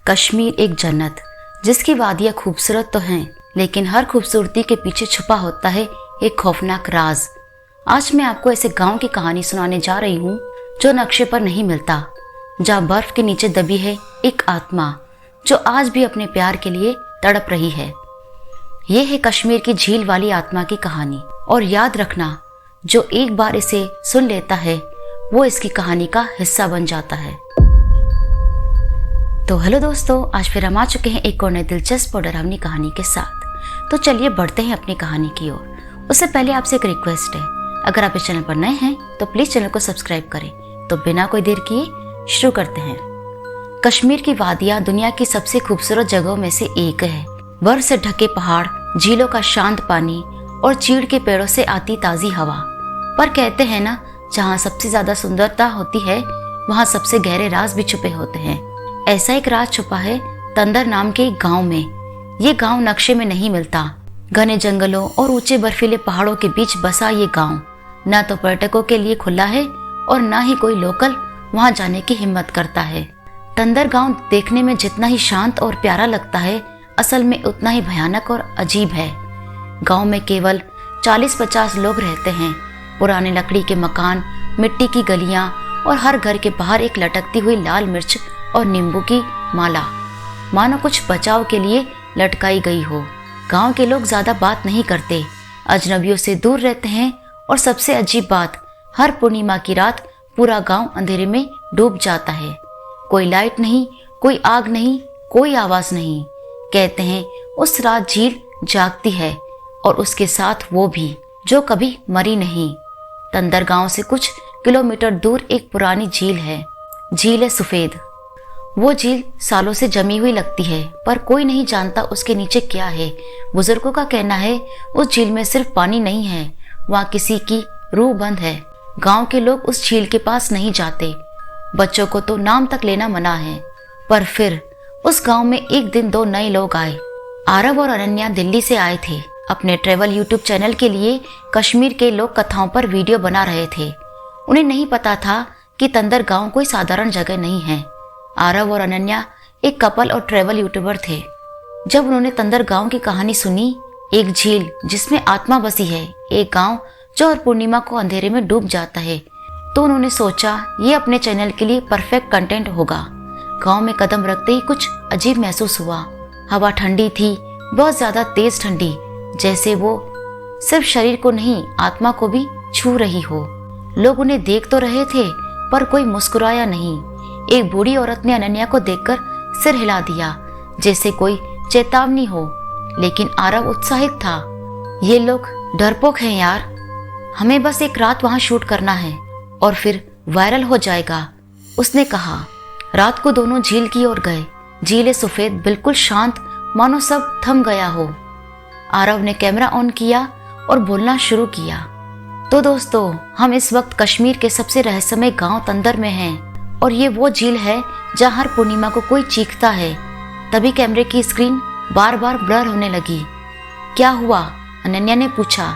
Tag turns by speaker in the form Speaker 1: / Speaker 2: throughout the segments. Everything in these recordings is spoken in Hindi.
Speaker 1: कश्मीर एक जन्नत, जिसकी वादियाँ खूबसूरत तो हैं, लेकिन हर खूबसूरती के पीछे छुपा होता है एक खौफनाक राज। आज मैं आपको ऐसे गांव की कहानी सुनाने जा रही हूँ जो नक्शे पर नहीं मिलता, जहाँ बर्फ के नीचे दबी है एक आत्मा जो आज भी अपने प्यार के लिए तड़प रही है। ये है कश्मीर की झील वाली आत्मा की कहानी। और याद रखना, जो एक बार इसे सुन लेता है वो इसकी कहानी का हिस्सा बन जाता है। तो हेलो दोस्तों, आज फिर हम आ चुके हैं एक और नई दिलचस्प और डरावनी कहानी के साथ। तो चलिए बढ़ते हैं अपनी कहानी की ओर। उससे पहले आपसे एक रिक्वेस्ट है, अगर आप इस चैनल पर नए हैं तो प्लीज चैनल को सब्सक्राइब करें। तो बिना कोई देर किए शुरू करते हैं। कश्मीर की वादियाँ दुनिया की सबसे खूबसूरत जगहों में से एक है। बर्फ से ढके पहाड़, झीलों का शांत पानी और चीड़ के पेड़ों से आती ताजी हवा। पर कहते हैं ना, जहाँ सबसे ज्यादा सुंदरता होती है वहाँ सबसे गहरे राज भी छुपे होते हैं। ऐसा एक राज छुपा है तंदर नाम के एक गांव में। ये गांव नक्शे में नहीं मिलता। घने जंगलों और ऊंचे बर्फीले पहाड़ों के बीच बसा ये गांव न तो पर्यटकों के लिए खुला है और न ही कोई लोकल वहां जाने की हिम्मत करता है। तंदर गांव देखने में जितना ही शांत और प्यारा लगता है, असल में उतना ही भयानक और अजीब है। गांव में केवल 40-50 लोग रहते हैं। पुराने लकड़ी के मकान, मिट्टी की गलियां और हर घर के बाहर एक लटकती हुई लाल मिर्च और नींबू की माला, मानो कुछ बचाव के लिए लटकाई गई हो। गांव के लोग ज्यादा बात नहीं करते, अजनबियों से दूर रहते हैं। और सबसे अजीब बात, हर पूर्णिमा की रात पूरा गांव अंधेरे में डूब जाता है। कोई लाइट नहीं, कोई आग नहीं, कोई आवाज नहीं। कहते हैं उस रात झील जागती है और उसके साथ वो भी जो कभी मरी नहीं। तंदर गांव से कुछ किलोमीटर दूर एक पुरानी झील है। झील है सफेद। वो झील सालों से जमी हुई लगती है, पर कोई नहीं जानता उसके नीचे क्या है। बुजुर्गों का कहना है उस झील में सिर्फ पानी नहीं है, वहाँ किसी की रूह बंद है। गांव के लोग उस झील के पास नहीं जाते। बच्चों को तो नाम तक लेना मना है। पर फिर उस गांव में एक दिन 2 नए लोग आए। आरव और अनन्या दिल्ली से आए थे। अपने ट्रैवल यूट्यूब चैनल के लिए कश्मीर के लोक कथाओं पर वीडियो बना रहे थे। उन्हें नहीं पता था कि तंदर गांव कोई साधारण जगह नहीं है। आरव और अनन्या एक कपल और ट्रैवल यूट्यूबर थे। जब उन्होंने तंदर गांव की कहानी सुनी, एक झील जिसमें आत्मा बसी है, एक गांव जो हर पूर्णिमा को अंधेरे में डूब जाता है, तो उन्होंने सोचा ये अपने चैनल के लिए परफेक्ट कंटेंट होगा। गांव में कदम रखते ही कुछ अजीब महसूस हुआ। हवा ठंडी थी, बहुत ज्यादा तेज ठंडी, जैसे वो सिर्फ शरीर को नहीं आत्मा को भी छू रही हो। लोग उन्हें देख तो रहे थे पर कोई मुस्कुराया नहीं। एक बूढ़ी औरत ने अनन्या को देखकर सिर हिला दिया, जैसे कोई चेतावनी हो। लेकिन आरव उत्साहित था। ये लोग डरपोक हैं यार, हमें बस एक रात वहां शूट करना है और फिर वायरल हो जाएगा, उसने कहा। रात को दोनों झील की ओर गए। झील सफेद, बिल्कुल शांत, मानो सब थम गया हो। आरव ने कैमरा ऑन किया और बोलना शुरू किया। तो दोस्तों, हम इस वक्त कश्मीर के सबसे रहस्यमय गांव तंदर में हैं और ये वो झील है जहां हर पूर्णिमा को कोई चीखता है। तभी कैमरे की स्क्रीन बार बार ब्लर होने लगी। क्या हुआ? अनन्या ने पूछा।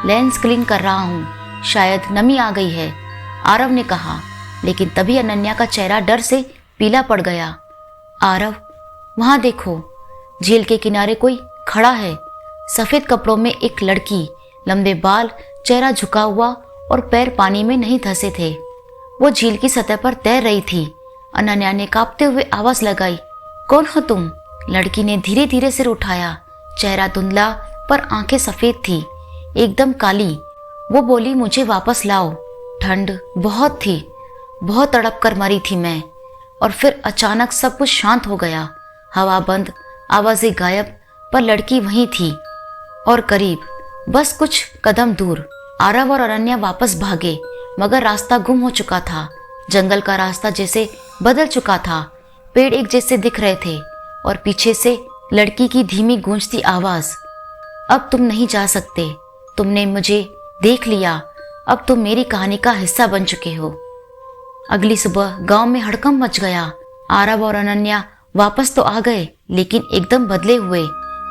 Speaker 1: लेंस क्लीन कर रहा हूँ, शायद नमी आ गई है, आरव ने कहा। लेकिन तभी अनन्या का चेहरा डर से पीला पड़ गया। आरव, वहां देखो, झील के किनारे कोई खड़ा है। सफेद कपड़ों में एक लड़की, लंबे बाल, चेहरा झुका हुआ और पैर पानी में नहीं धंसे थे। वो झील की सतह पर तैर रही थी। अनन्या ने कांपते हुए आवाज लगाई, कौन हो तुम? लड़की ने धीरे धीरे सिर उठाया। चेहरा धुंधला पर आंखें सफेद थी, एकदम काली। वो बोली, मुझे वापस लाओ, ठंड बहुत थी, बहुत तड़प कर मरी थी मैं। और फिर अचानक सब कुछ शांत हो गया। हवा बंद, आवाजें गायब, पर लड़की वहीं थी और करीब, बस कुछ कदम दूर। आरव और अनन्या वापस भागे, मगर रास्ता गुम हो चुका था। जंगल का रास्ता जैसे बदल चुका था। पेड़ एक जैसे दिख रहे थे और पीछे से लड़की की धीमी गूंजती आवाज, अब तुम नहीं जा सकते, तुमने मुझे देख लिया, अब तुम मेरी कहानी का हिस्सा बन चुके हो। अगली सुबह गांव में हड़कंप मच गया। आरव और अनन्या वापस तो आ गए, लेकिन एकदम बदले हुए।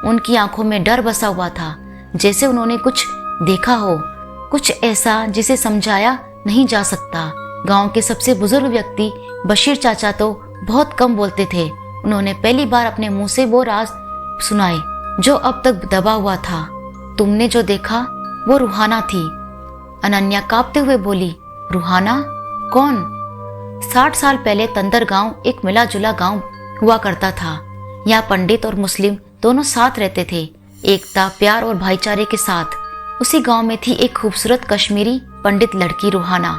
Speaker 1: उनकी आंखों में डर बसा हुआ था, जैसे उन्होंने कुछ देखा हो, कुछ ऐसा जिसे समझाया नहीं जा सकता। गांव के सबसे बुजुर्ग व्यक्ति बशीर चाचा तो बहुत कम बोलते थे। उन्होंने पहली बार अपने मुंह से वो राज सुनाए जो अब तक दबा हुआ था। तुमने जो देखा वो रूहाना थी। अनन्या कांपते हुए बोली, रूहाना? कौन? 60 साल पहले तंदर गांव एक मिला जुला गांव हुआ करता था। यहाँ पंडित और मुस्लिम दोनों साथ रहते थे, एकता, प्यार और भाईचारे के साथ। उसी गांव में थी एक खूबसूरत कश्मीरी पंडित लड़की रूहाना,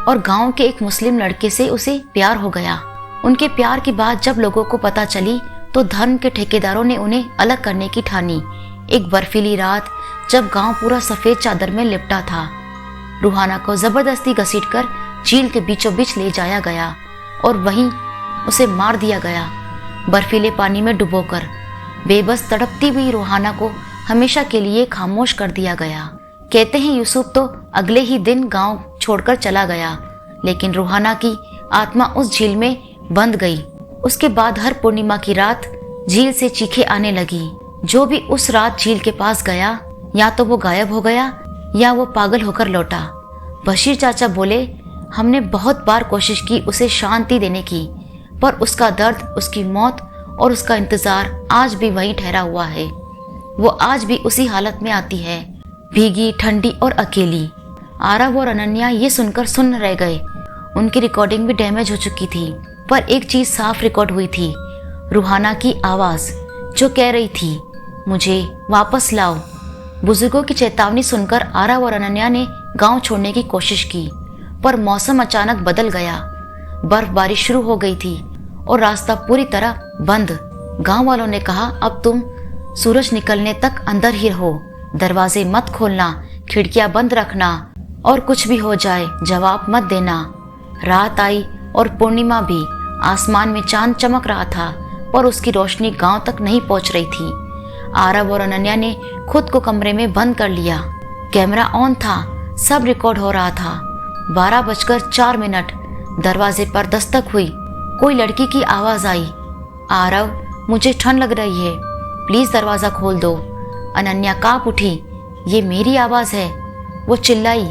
Speaker 1: और गांव के एक मुस्लिम लड़के से उसे प्यार हो गया। उनके प्यार की बात जब लोगों को पता चली तो धर्म के ठेकेदारों ने उन्हें अलग करने की ठानी। एक बर्फीली रात जब गांव पूरा सफेद चादर में लिपटा था, रूहाना को जबरदस्ती घसीटकर झील के बीचों बीच ले जाया गया और वहीं उसे मार दिया गया, बर्फीले पानी में डुबोकर। बेबस तड़पती हुई रूहाना को हमेशा के लिए खामोश कर दिया गया। कहते हैं यूसुफ तो अगले ही दिन गांव छोड़कर चला गया, लेकिन रूहाना की आत्मा उस झील में बंद गई। उसके बाद हर पूर्णिमा की रात झील से चीखें आने लगी। जो भी उस रात झील के पास गया, या तो वो गायब हो गया या वो पागल होकर लौटा। बशीर चाचा बोले, हमने बहुत बार कोशिश की उसे शांति देने की, पर उसका दर्द, उसकी मौत और उसका इंतजार आज भी वहीं ठहरा हुआ है। वो आज भी उसी हालत में आती है, भीगी, ठंडी और अकेली। आरव और अनन्या ये सुनकर सुन्न रह गए। उनकी रिकॉर्डिंग भी डैमेज हो चुकी थी, पर एक चीज साफ रिकॉर्ड हुई थी, रूहाना की आवाज जो कह रही थी, मुझे वापस लाओ। बुजुर्गों की चेतावनी सुनकर आरव और अनन्या ने गांव छोड़ने की कोशिश की, पर मौसम अचानक बदल गया। बर्फबारी शुरू हो गई थी और रास्ता पूरी तरह बंद। गांव वालों ने कहा, अब तुम सूरज निकलने तक अंदर ही रहो, दरवाजे मत खोलना, खिड़कियां बंद रखना, और कुछ भी हो जाए जवाब मत देना। रात आई और पूर्णिमा भी। आसमान में चांद चमक रहा था, पर उसकी रोशनी गांव तक नहीं पहुंच रही थी। आरव और अनन्या ने खुद को कमरे में बंद कर लिया। कैमरा ऑन था, सब रिकॉर्ड हो रहा था। 12:04 दरवाजे पर दस्तक हुई। कोई लड़की की आवाज आई, आरव, मुझे ठंड लग रही है, प्लीज दरवाजा खोल दो। अनन्या कांप उठी, ये मेरी आवाज है, वो चिल्लाई।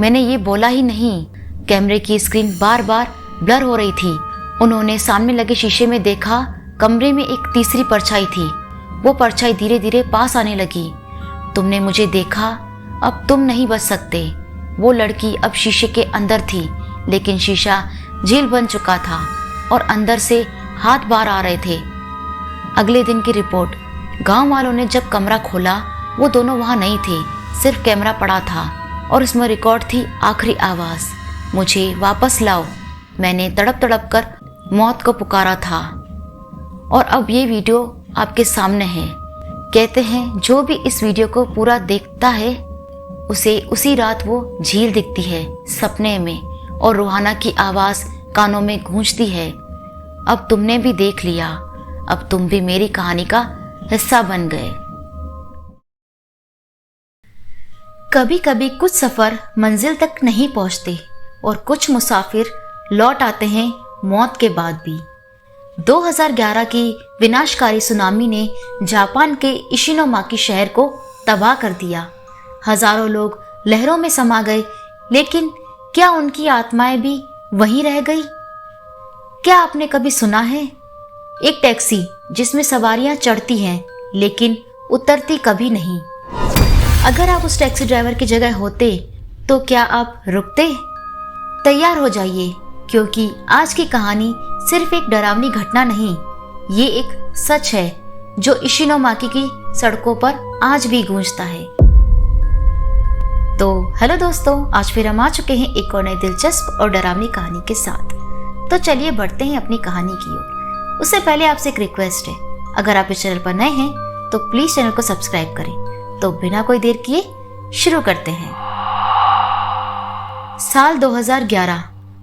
Speaker 1: मैंने ये बोला ही नहीं। कैमरे की स्क्रीन बार बार ब्लर हो रही थी। उन्होंने सामने लगे शीशे में देखा, कमरे में एक तीसरी परछाई थी। वो परछाई धीरे धीरे पास आने लगी। तुमने मुझे देखा, अब तुम नहीं बच सकते। वो लड़की अब शीशे के अंदर थी, लेकिन शीशा झील बन चुका था और अंदर से हाथ बाहर आ रहे थे। अगले दिन की रिपोर्ट, गांव वालों ने जब कमरा खोला, वो दोनों वहां नहीं थे, सिर्फ कैमरा पड़ा था और उसमें रिकॉर्ड थी आखिरी आवाज, मुझे वापस लाओ। मैंने तड़प तड़प कर मौत को पुकारा था, और अब ये वीडियो आपके सामने है। कहते हैं जो भी इस वीडियो को पूरा देखता है, उसे उसी रात वो झील दिखती है सपने में, और रूहाना की आवाज कानों में गूंजती है। अब तुमने भी देख लिया, अब तुम भी मेरी कहानी का हिस्सा बन गए। कभी कभी कुछ सफर मंजिल तक नहीं पहुंचते और कुछ मुसाफिर लौट आते हैं मौत के बाद भी। 2011 की विनाशकारी सुनामी ने जापान के इशिनोमाकी शहर को तबाह कर दिया। हजारों लोग लहरों में समा गए, लेकिन क्या उनकी आत्माएं भी वहीं रह गई? क्या आपने कभी सुना है एक टैक्सी जिसमें सवारियां चढ़ती हैं लेकिन उतरती कभी नहीं? अगर आप उस टैक्सी ड्राइवर की जगह होते तो क्या आप रुकते? तैयार हो जाइए, क्योंकि आज की कहानी सिर्फ एक डरावनी घटना नहीं, ये एक सच है जो इशिनोमाकी की सड़कों पर आज भी गूंजता है। तो हेलो दोस्तों, आज फिर हम आ चुके हैं एक और नई दिलचस्प और डरावनी कहानी के साथ। तो चलिए बढ़ते हैं अपनी कहानी की ओर। उससे पहले आपसे एक रिक्वेस्ट है, अगर आप इस चैनल पर नए हैं तो प्लीज चैनल को सब्सक्राइब करें। तो बिना कोई देर किए शुरू करते हैं। साल 2011,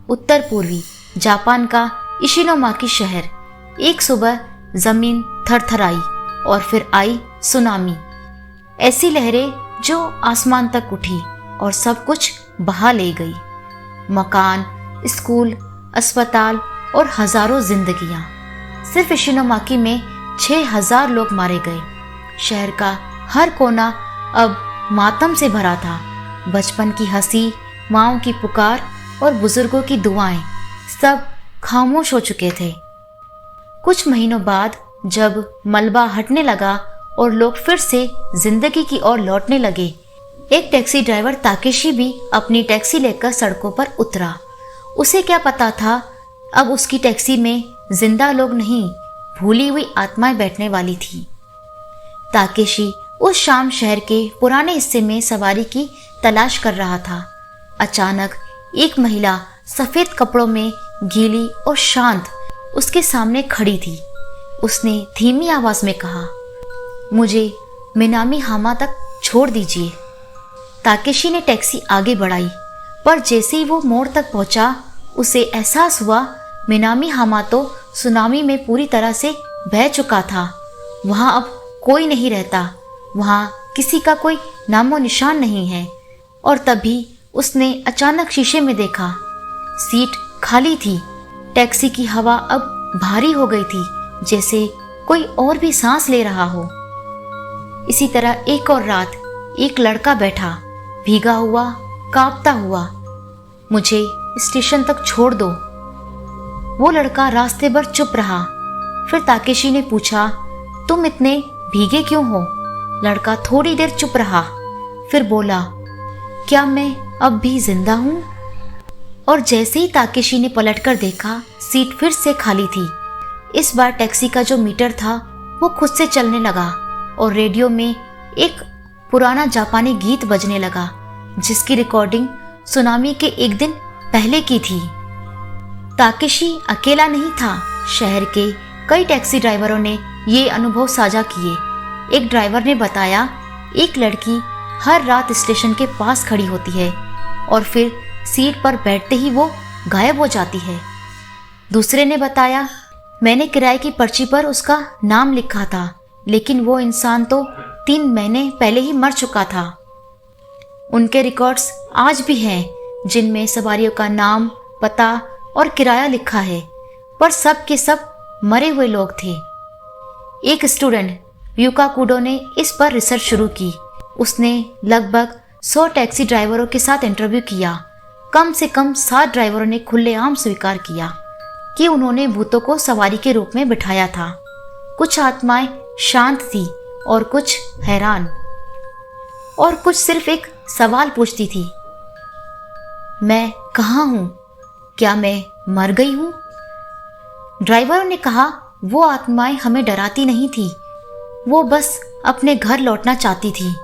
Speaker 1: उत्तर पूर्वी जापान का इशिनोमाकी शहर। एक सुबह जमीन थरथराई और फिर आई सुनामी। ऐसी लहरें जो आसमान तक उठी और सब कुछ बहा ले गई। मकान, स्कूल, अस्पताल और हजारों जिंदगियां। सिर्फ इशिनोमाकी में 6000 लोग मारे गए। शहर का हर कोना अब मातम से भरा था। बचपन की हंसी, माँओं की पुकार और बुजुर्गों की दुआएं सब खामोश हो चुके थे। कुछ महीनों बाद जब मलबा हटने लगा और लोग फिर से जिंदगी की ओर लौटने लगे, एक टैक्सी ड्राइवर ताकेशी भी अपनी टैक्सी लेकर सड़कों पर उतरा। उसे क्या पता था, अब उसकी टैक्सी में जिंदा लोग नहीं, भूली हुई आत्माएं बैठने वाली थी। ताकेशी उस शाम शहर के पुराने हिस्से में सवारी की तलाश कर रहा था। अचानक एक महिला सफेद कपड़ों में गीली और शांत उसके सामने खड़ी थी। उसने धीमी आवाज में कहा, मुझे मिनामी हामा तक छोड़ दीजिए। ताकेशी ने टैक्सी आगे बढ़ाई, पर जैसे ही वो मोड़ तक पहुंचा, उसे एहसास हुआ मिनामी हामा तो सुनामी में पूरी तरह से बह चुका था। वहां अब कोई नहीं रहता, वहां किसी का कोई नामो निशान नहीं है। और तभी उसने अचानक शीशे में देखा, सीट खाली थी। टैक्सी की हवा अब भारी हो गई थी, जैसे कोई और भी सांस ले रहा हो। इसी तरह एक और रात एक लड़का बैठा, भीगा हुआ, कांपता हुआ। मुझे स्टेशन तक छोड़ दो। वो लड़का रास्ते भर चुप रहा। फिर ताकेशी ने पूछा, तुम इतने भीगे क्यों हो? लड़का थोड़ी देर चुप रहा, फिर बोला, क्या मैं अब भी जिंदा हूं? और जैसे ही ताकेशी ने पलटकर देखा, सीट फिर से खाली थी। इस बार टैक्सी का जो मीटर था वो खुद से चलने लगा और रेडियो में एक पुराना जापानी गीत बजने लगा, जिसकी रिकॉर्डिंग सुनामी के एक दिन पहले की थी। ताकेशी अकेला नहीं था। शहर के कई टैक्सी ड्राइवरों ने ये अनुभव साझा किए। एक ड्राइवर ने बताया, एक लड़की हर रात स्टेशन के पास खड़ी होती है और फिर सीट पर बैठते ही वो गायब हो जाती है। दूसरे ने बताया, मैंने किराए की पर्ची पर उसका नाम लिखा था, लेकिन वो इंसान तो 3 महीने पहले ही मर चुका था। उनके रिकॉर्ड्स आज भी हैं, जिनमें सवारियों का नाम, पता और किराया लिखा है, पर सब के सब मरे हुए लोग थे। एक स्टूडेंट युका कुडो ने इस पर रिसर्च शुरू की। उसने लगभग 100 टैक्सी ड्राइवरों के साथ इंटरव्यू किया। कम से कम 7 ड्राइवरों ने खुलेआम स्वीकार किया कि उन्होंने भूतों को सवारी के रूप में बिठाया था। कुछ आत्माएं शांत थी और कुछ हैरान, और कुछ सिर्फ एक सवाल पूछती थी, मैं कहाँ हूँ? क्या मैं मर गई हूँ? ड्राइवरों ने कहा, वो आत्माएं हमें डराती नहीं थी, वो बस अपने घर लौटना चाहती थी।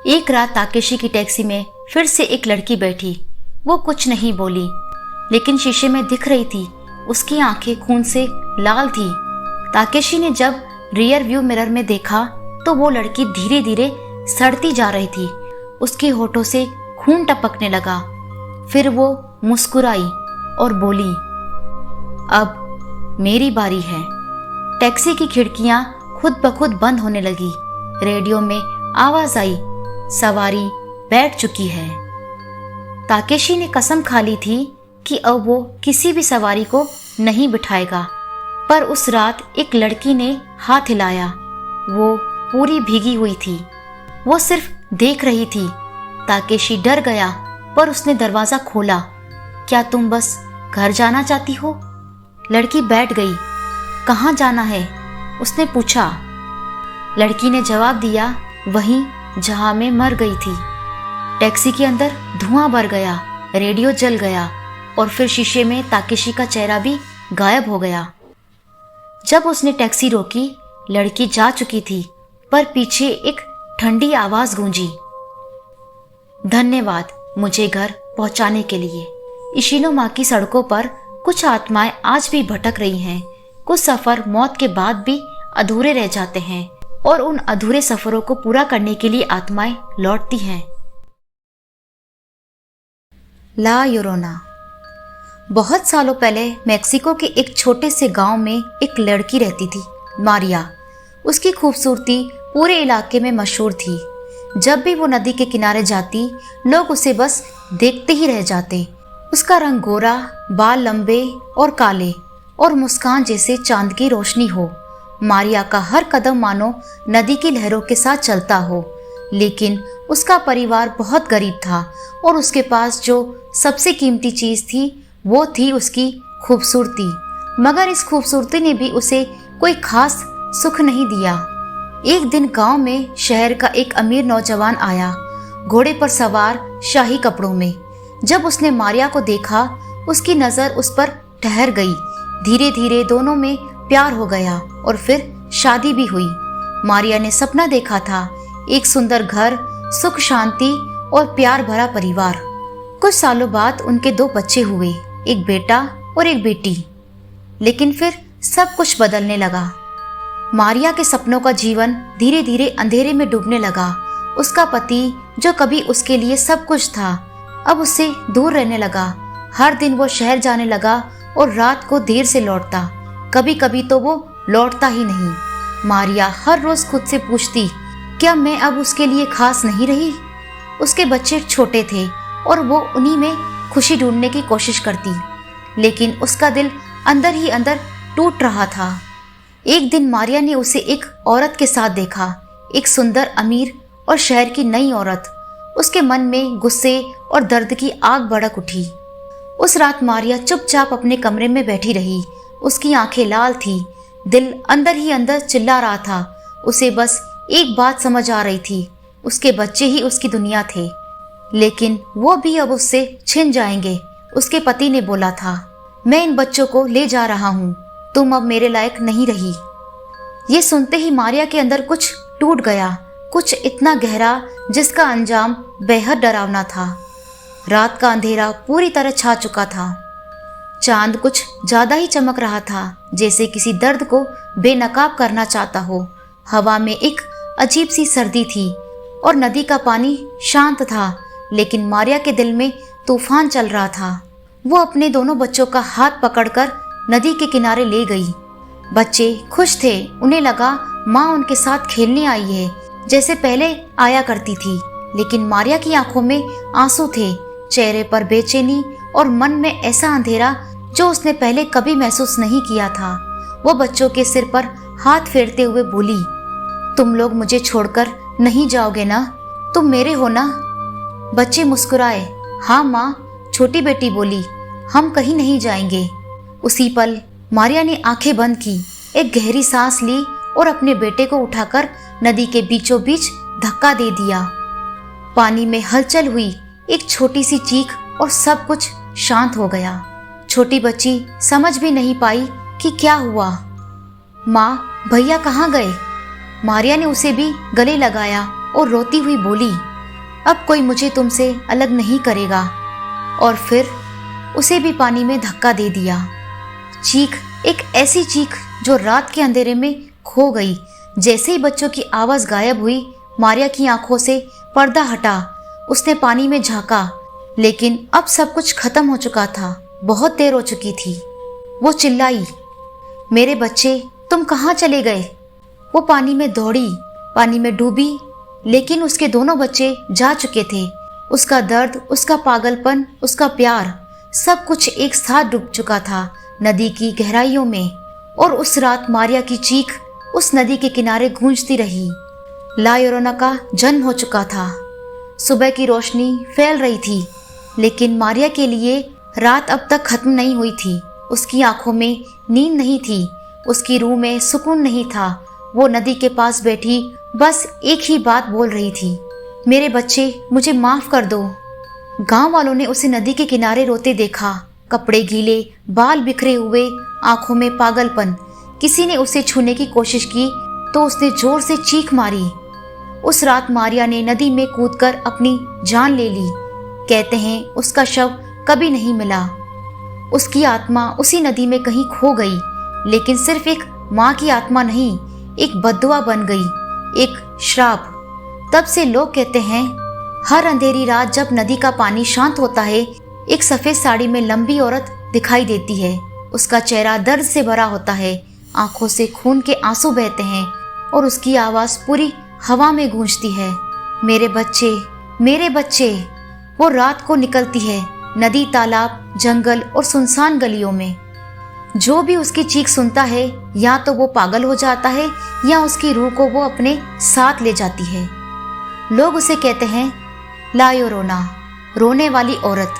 Speaker 1: एक रात ताकेशी की टैक्सी में फिर से एक लड़की बैठी। वो कुछ नहीं बोली, लेकिन शीशे में दिख रही थी। उसकी आंखें खून से लाल थी। ताकेशी ने जब रियर व्यू मिरर में देखा तो वो लड़की धीरे धीरे सड़ती जा रही थी। उसके होठों से खून टपकने लगा। फिर वो मुस्कुराई और बोली, अब मेरी बारी है। टैक्सी की खिड़कियां खुद ब खुद बंद होने लगी। रेडियो में आवाज आई, सवारी बैठ चुकी है। ताकेशी ने कसम खा ली थी कि अब वो किसी भी सवारी को नहीं बिठाएगा, पर उस रात एक लड़की ने हाथ हिलाया। वो पूरी भीगी हुई थी। वो सिर्फ देख रही थी। ताकेशी डर गया, पर उसने दरवाजा खोला। क्या तुम बस घर जाना चाहती हो? लड़की बैठ गई। कहाँ जाना है? उसने पूछा। लड़की ने जवाब दिया, वहीं जहां मैं मर गई थी। टैक्सी के अंदर धुआं भर गया, रेडियो जल गया और फिर शीशे में ताकेशी का चेहरा भी गायब हो गया। जब उसने टैक्सी रोकी, लड़की जा चुकी थी, पर पीछे एक ठंडी आवाज गूंजी, धन्यवाद मुझे घर पहुंचाने के लिए। इशिनोमा की सड़कों पर कुछ आत्माएं आज भी भटक रही हैं। कुछ सफर मौत के बाद भी अधूरे रह जाते हैं और उन अधूरे सफरों को पूरा करने के लिए आत्माएं लौटती हैं। ला योरोना। बहुत सालों पहले मेक्सिको के एक छोटे से गांव में एक लड़की रहती थी, मारिया। उसकी खूबसूरती पूरे इलाके में मशहूर थी। जब भी वो नदी के किनारे जाती, लोग उसे बस देखते ही रह जाते। उसका रंग गोरा, बाल लंबे और काले और मुस्कान जैसे चांद की रोशनी हो। मारिया का हर कदम मानो नदी की लहरों के साथ चलता हो। लेकिन उसका परिवार बहुत गरीब था और उसके पास जो सबसे कीमती चीज थी वो थी उसकी खूबसूरती। मगर इस खूबसूरती ने भी उसे कोई खास सुख नहीं दिया। एक दिन गांव में शहर का एक अमीर नौजवान आया, घोड़े पर सवार, शाही कपड़ों में। जब उसने मारिया को देखा, उसकी नजर उस पर ठहर गई। धीरे धीरे दोनों में प्यार हो गया और फिर शादी भी हुई। मारिया ने सपना देखा था, एक सुंदर घर, सुख शांति और प्यार भरा परिवार। कुछ सालों बाद उनके 2 बच्चे हुए, एक बेटा और एक बेटी। लेकिन फिर सब कुछ बदलने लगा। मारिया के सपनों का जीवन धीरे धीरे अंधेरे में डूबने लगा। उसका पति, जो कभी उसके लिए सब कुछ था, अब उससे दूर रहने लगा। हर दिन वो शहर जाने लगा और रात को देर से लौटता। कभी कभी तो वो लौटता ही नहीं। मारिया हर रोज खुद से पूछती, क्या मैं अब उसके लिए खास नहीं रही? उसके बच्चे छोटे थे और वो उन्हीं में खुशी ढूंढने की कोशिश करती, लेकिन उसका दिल अंदर ही अंदर टूट रहा था। एक दिन मारिया ने उसे एक औरत के साथ देखा, एक सुंदर, अमीर और शहर की नई औरत। उसके मन में गुस्से और दर्द की आग भड़क उठी। उस रात मारिया चुपचाप अपने कमरे में बैठी रही। उसकी आंखें लाल थी, दिल अंदर ही अंदर चिल्ला रहा था। उसे बस एक बात समझ आ रही थी, उसके बच्चे ही उसकी दुनिया थे, लेकिन वो भी अब उससे छिन जाएंगे। उसके पति ने बोला था, मैं इन बच्चों को ले जा रहा हूँ, तुम अब मेरे लायक नहीं रही। ये सुनते ही मारिया के अंदर कुछ टूट गया, कुछ इतना गहरा जिसका अंजाम बेहद डरावना था। रात का अंधेरा पूरी तरह छा चुका था। चांद कुछ ज्यादा ही चमक रहा था, जैसे किसी दर्द को बेनकाब करना चाहता हो। हवा में एक अजीब सी सर्दी थी और नदी का पानी शांत था, लेकिन मारिया के दिल में तूफान चल रहा था। वो अपने दोनों बच्चों का हाथ पकड़कर नदी के किनारे ले गई। बच्चे खुश थे, उन्हें लगा माँ उनके साथ खेलने आई है, जैसे पहले आया करती थी। लेकिन मारिया की आंखों में आंसू थे, चेहरे पर बेचैनी और मन में ऐसा अंधेरा जो उसने पहले कभी महसूस नहीं किया था। वो बच्चों के सिर पर हाथ फेरते हुए बोली, तुम लोग मुझे छोड़कर नहीं जाओगे ना? तुम मेरे हो ना? बच्चे मुस्कुराए। हाँ माँ, छोटी बेटी बोली, हम कहीं नहीं जाएंगे। उसी पल मारिया ने आंखें बंद की, एक गहरी सांस ली और अपने बेटे को उठाकर नदी के बीचों बीच धक्का दे दिया। पानी में हलचल हुई, एक छोटी सी चीख और सब कुछ शांत हो गया। छोटी बच्ची समझ भी नहीं पाई कि क्या हुआ। माँ, भैया कहाँ गए? मारिया ने उसे भी गले लगाया और रोती हुई बोली, अब कोई मुझे तुमसे अलग नहीं करेगा। और फिर उसे भी पानी में धक्का दे दिया। चीख, एक ऐसी चीख जो रात के अंधेरे में खो गई। जैसे ही बच्चों की आवाज गायब हुई, मारिया की आंखों से पर्दा हटा। उसने पानी में झांका, लेकिन अब सब कुछ खत्म हो चुका था। बहुत देर हो चुकी थी। वो चिल्लाई, मेरे बच्चे, तुम कहाँ चले गए? वो पानी में दौड़ी, पानी में डूबी, लेकिन उसके दोनों बच्चे जा चुके थे। उसका दर्द, उसका पागलपन, उसका प्यार, सब कुछ एक साथ डूब चुका था नदी की गहराइयों में। और उस रात मारिया की चीख उस नदी के किनारे गूंजती रही। ला योरोना का जन्म हो चुका था। सुबह की रोशनी फैल रही थी, लेकिन मारिया के लिए रात अब तक खत्म नहीं हुई थी। उसकी आंखों में नींद नहीं थी, उसकी रूह में सुकून नहीं था। वो नदी के पास बैठी बस एक ही बात बोल रही थी, मेरे बच्चे, मुझे माफ कर दो। गांव वालों ने उसे नदी के किनारे रोते देखा, कपड़े गीले, बाल बिखरे हुए, आंखों में पागलपन। किसी ने उसे छूने की कोशिश की तो उसने जोर से चीख मारी। उस रात मारिया ने नदी में कूदकर अपनी जान ले ली। कहते हैं उसका शव कभी नहीं मिला। उसकी आत्मा उसी नदी में कहीं खो गई, लेकिन सिर्फ एक माँ की आत्मा नहीं, एक बद्दुआ बन गई, एक श्राप। तब से लोग कहते हैं, हर अंधेरी रात जब नदी का पानी शांत होता है, एक सफेद साड़ी में लंबी औरत दिखाई देती है। उसका चेहरा दर्द से भरा होता है, आंखों से खून के आंसू बहते हैं और उसकी आवाज पूरी हवा में गूंजती है, मेरे बच्चे, मेरे बच्चे। वो रात को निकलती है नदी, तालाब, जंगल और सुनसान गलियों में। जो भी उसकी चीख सुनता है, या तो वो पागल हो जाता है या उसकी रूह को वो अपने साथ ले जाती है। लोग उसे कहते हैं ला योरोना, रोने वाली औरत।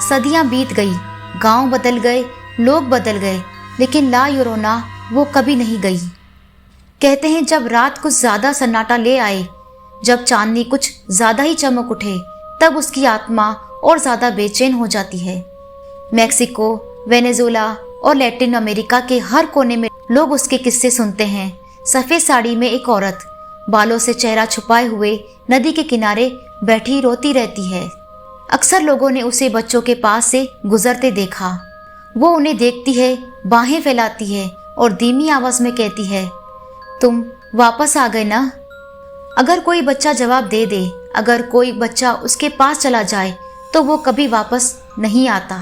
Speaker 1: सदियां बीत गई, गांव बदल गए, लोग बदल गए, लेकिन ला योरोना वो कभी नहीं गई। कहते हैं जब रात कुछ ज्यादा सन्नाटा ले आए, जब चांदनी कुछ ज्यादा ही चमक उठे, तब उसकी आत्मा और ज्यादा बेचैन हो जाती है। मैक्सिको, वेनेजुएला और लैटिन अमेरिका के हर कोने में लोग उसके किस्से सुनते हैं। सफेद साड़ी में एक औरत बालों से चेहरा छुपाए हुए नदी के किनारे बैठी रोती रहती है। अक्सर लोगों ने उसे बच्चों के पास से गुजरते देखा। वो उन्हें देखती है, बाहें फैलाती है और धीमी आवाज में कहती है, तुम वापस आ गए ना। अगर कोई बच्चा जवाब दे दे, अगर कोई बच्चा उसके पास चला जाए, तो वो कभी वापस नहीं आता।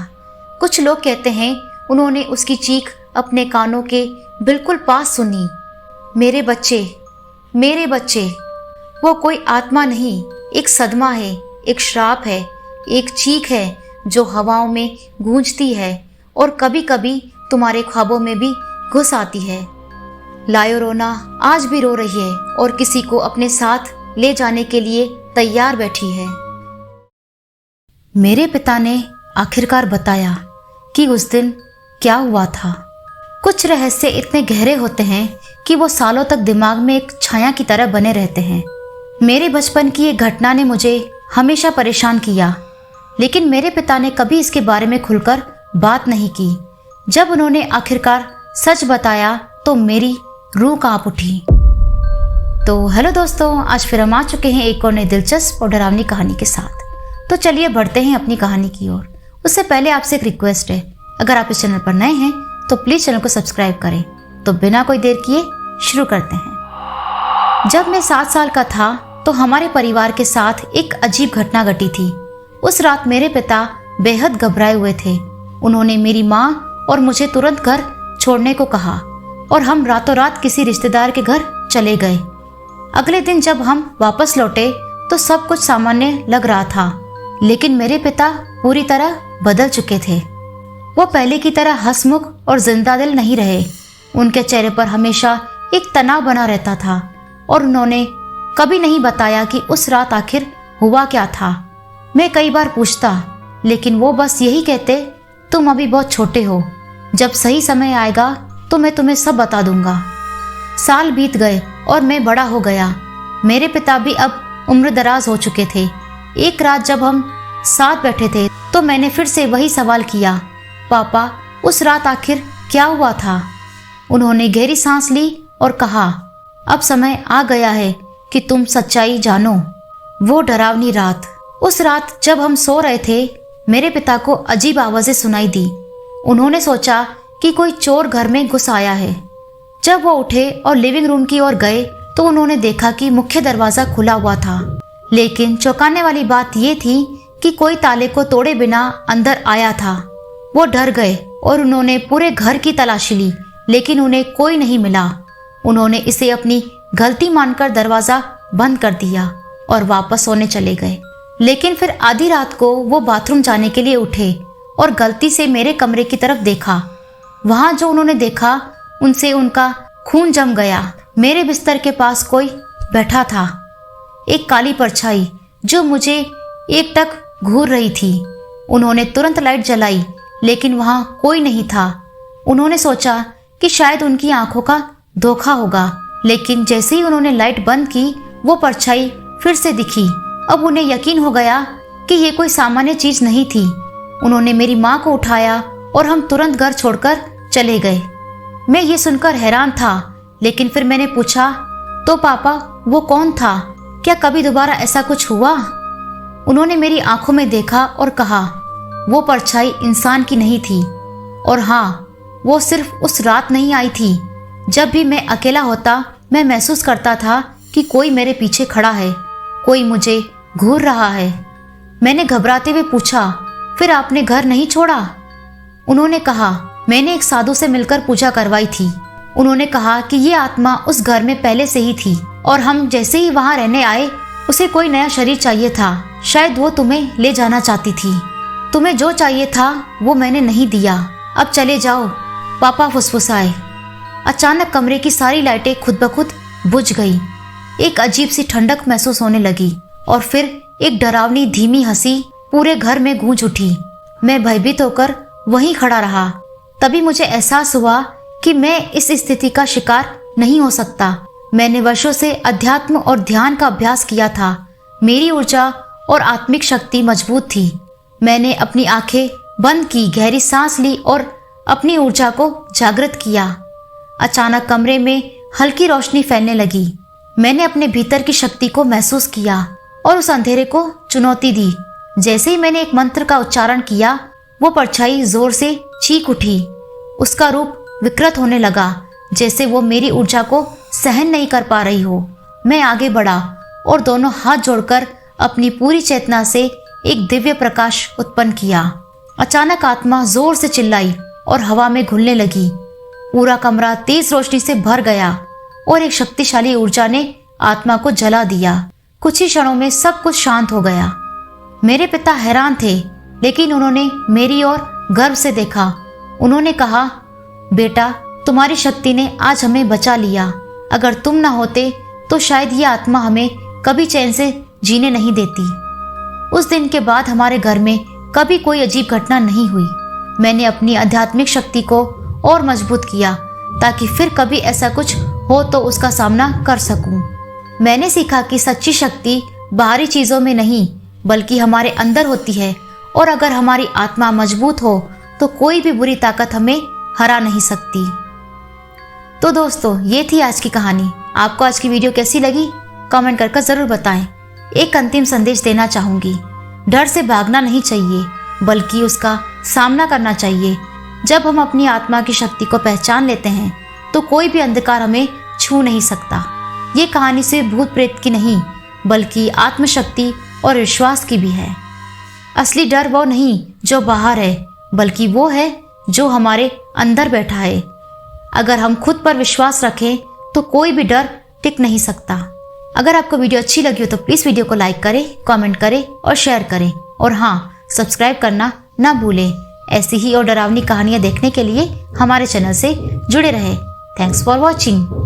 Speaker 1: कुछ लोग कहते हैं उन्होंने उसकी चीख अपने कानों के बिल्कुल पास सुनी, मेरे बच्चे, मेरे बच्चे। वो कोई आत्मा नहीं, एक सदमा है, एक श्राप है, एक चीख है जो हवाओं में गूंजती है और कभी कभी तुम्हारे ख्वाबों में भी घुस आती है। ला योरोना आज भी रो रही है और किसी को अपने साथ ले जाने के लिए तैयार बैठी है। मेरे पिता ने आखिरकार बताया कि उस दिन क्या हुआ था। कुछ रहस्य इतने गहरे होते हैं कि वो सालों तक दिमाग में एक छाया की तरह बने रहते हैं। मेरे बचपन की एक घटना ने मुझे हमेशा परेशान किया, लेकिन मेरे पिता ने कभी इसके बारे में खुलकर बात नहीं की। जब उन्होंने आखिरकार सच बताया तो मेरी रूह कांप उठी। तो हेलो दोस्तों, आज फिर हम आ चुके हैं एक और नई दिलचस्प और डरावनी कहानी के साथ। तो चलिए बढ़ते हैं अपनी कहानी की ओर। उससे पहले आपसे एक रिक्वेस्ट है, अगर आप इस चैनल पर नए हैं तो प्लीज चैनल को सब्सक्राइब करें। तो बिना कोई देर किए शुरू करते हैं। जब मैं 7 साल का था तो हमारे परिवार के साथ एक अजीब घटना घटी थी। उस रात मेरे पिता बेहद घबराए हुए थे। उन्होंने मेरी माँ और मुझे तुरंत घर छोड़ने को कहा और हम रातों रात किसी रिश्तेदार के घर चले गए। अगले दिन जब हम वापस लौटे तो सब कुछ सामान्य लग रहा था, लेकिन मेरे पिता पूरी तरह बदल चुके थे। वो पहले की तरह हंसमुख और जिंदादिल नहीं रहे। उनके चेहरे पर हमेशा एक तनाव बना रहता था और उन्होंने कभी नहीं बताया कि उस रात आखिर हुआ क्या था। मैं कई बार पूछता, लेकिन वो बस यही कहते, तुम अभी बहुत छोटे हो, जब सही समय आएगा तो मैं तुम्हें सब बता दूंगा। साल बीत गए और मैं बड़ा हो गया। मेरे पिता भी अब उम्र दराज हो चुके थे। एक रात जब हम साथ बैठे थे तो मैंने फिर से वही सवाल किया, पापा उस रात आखिर क्या हुआ था। उन्होंने गहरी सांस ली और कहा, अब समय आ गया है कि तुम सच्चाई जानो। वो डरावनी रात। उस रात जब हम सो रहे थे, मेरे पिता को अजीब आवाजें सुनाई दी। उन्होंने सोचा कि कोई चोर घर में घुस आया है। जब वो उठे और लिविंग रूम की ओर गए तो उन्होंने देखा कि मुख्य दरवाजा खुला हुआ था, लेकिन चौंकाने वाली बात ये थी कि कोई ताले को तोड़े बिना अंदर आया था। वो डर गए और उन्होंने पूरे घर की तलाशी ली, लेकिन उन्हें कोई नहीं मिला। उन्होंने इसे अपनी गलती मानकर दरवाजा बंद कर दिया और वापस सोने चले गए। लेकिन फिर आधी रात को वो बाथरूम जाने के लिए उठे और गलती से मेरे कमरे की तरफ देखा। वहां जो उन्होंने देखा उनसे उनका खून जम गया। मेरे बिस्तर के पास कोई बैठा था, एक काली परछाई जो मुझे एकटक घूर रही थी। उन्होंने तुरंत लाइट जलाई, लेकिन वहां कोई नहीं था। उन्होंने सोचा कि शायद उनकी आंखों का धोखा होगा, लेकिन जैसे ही उन्होंने लाइट बंद की, वो परछाई फिर से दिखी। अब उन्हें यकीन हो गया कि ये कोई सामान्य चीज नहीं थी। उन्होंने मेरी माँ को उठाया और हम तुरंत घर छोड़कर चले गए। मैं ये सुनकर हैरान था, लेकिन फिर मैंने पूछा, तो पापा वो कौन था? क्या कभी दोबारा ऐसा कुछ हुआ? उन्होंने मेरी आंखों में देखा और कहा, वो परछाई इंसान की नहीं थी। और हाँ, वो सिर्फ उस रात नहीं आई थी। जब भी मैं अकेला होता, मैं महसूस करता था कि कोई मेरे पीछे खड़ा है, कोई मुझे घूर रहा है। मैंने घबराते हुए पूछा, फिर आपने घर नहीं छोड़ा? उन्होंने कहा, मैंने एक साधु से मिलकर पूजा करवाई थी। उन्होंने कहा कि ये आत्मा उस घर में पहले से ही थी और हम जैसे ही वहां रहने आए, उसे कोई नया शरीर चाहिए था। शायद वो तुम्हें ले जाना चाहती थी। तुम्हें जो चाहिए था वो मैंने नहीं दिया। अब चले जाओ, पापा फुसफुसाए। अचानक कमरे की सारी लाइटें खुद ब खुद बुझ गई। एक अजीब सी ठंडक महसूस होने लगी और फिर एक डरावनी धीमी हंसी पूरे घर में गूंज उठी। मैं भयभीत होकर वहीं खड़ा रहा। तभी मुझे एहसास हुआ कि मैं इस स्थिति का शिकार नहीं हो सकता। मैंने वर्षों से अध्यात्म और ध्यान का अभ्यास किया था। मेरी ऊर्जा और आत्मिक शक्ति मजबूत थी। मैंने अपनी आंखें बंद की, गहरी सांस ली और अपनी ऊर्जा को जागृत किया। अचानक कमरे में हल्की रोशनी फैलने लगी। मैंने अपने भीतर की शक्ति को महसूस किया और उस अंधेरे को चुनौती दी। जैसे ही मैंने एक मंत्र का उच्चारण किया, वो परछाई जोर से चीख उठी। उसका रूप विकृत होने लगा, जैसे वो मेरी ऊर्जा को सहन नहीं कर पा रही हो। मैं आगे बढ़ा और दोनों हाथ जोड़कर अपनी पूरी चेतना से एक दिव्य प्रकाश उत्पन्न किया। अचानक आत्मा जोर से चिल्लाई और हवा में घुलने लगी। पूरा कमरा तेज रोशनी से भर गया और एक शक्तिशाली ऊर्जा ने आत्मा को जला दिया। कुछ ही क्षणों में सब कुछ शांत हो गया। मेरे पिता हैरान थे, लेकिन उन्होंने मेरी ओर गर्व से देखा। उन्होंने कहा, बेटा, तुम्हारी शक्ति ने आज हमें बचा लिया। अगर तुम ना होते तो शायद ये आत्मा हमें कभी चैन से जीने नहीं देती। उस दिन के बाद हमारे घर में कभी कोई अजीब घटना नहीं हुई। मैंने अपनी आध्यात्मिक शक्ति को और मजबूत किया ताकि फिर कभी ऐसा कुछ हो तो उसका सामना कर सकूं। मैंने सीखा कि सच्ची शक्ति बाहरी चीज़ों में नहीं बल्कि हमारे अंदर होती है, और अगर हमारी आत्मा मजबूत हो तो कोई भी बुरी ताकत हमें हरा नहीं सकती। तो दोस्तों, ये थी आज की कहानी। आपको आज की वीडियो कैसी लगी कमेंट करके ज़रूर बताएं। एक अंतिम संदेश देना चाहूँगी, डर से भागना नहीं चाहिए बल्कि उसका सामना करना चाहिए। जब हम अपनी आत्मा की शक्ति को पहचान लेते हैं तो कोई भी अंधकार हमें छू नहीं सकता। ये कहानी सिर्फ भूत प्रेत की नहीं बल्कि आत्मशक्ति और विश्वास की भी है। असली डर वो नहीं जो बाहर है, बल्कि वो है जो हमारे अंदर बैठा है। अगर हम खुद पर विश्वास रखें तो कोई भी डर टिक नहीं सकता। अगर आपको वीडियो अच्छी लगी हो तो प्लीज़ वीडियो को लाइक करें, कमेंट करें और शेयर करें। और हाँ, सब्सक्राइब करना ना भूलें। ऐसी ही और डरावनी कहानियाँ देखने के लिए हमारे चैनल से जुड़े रहें। Thanks for watching.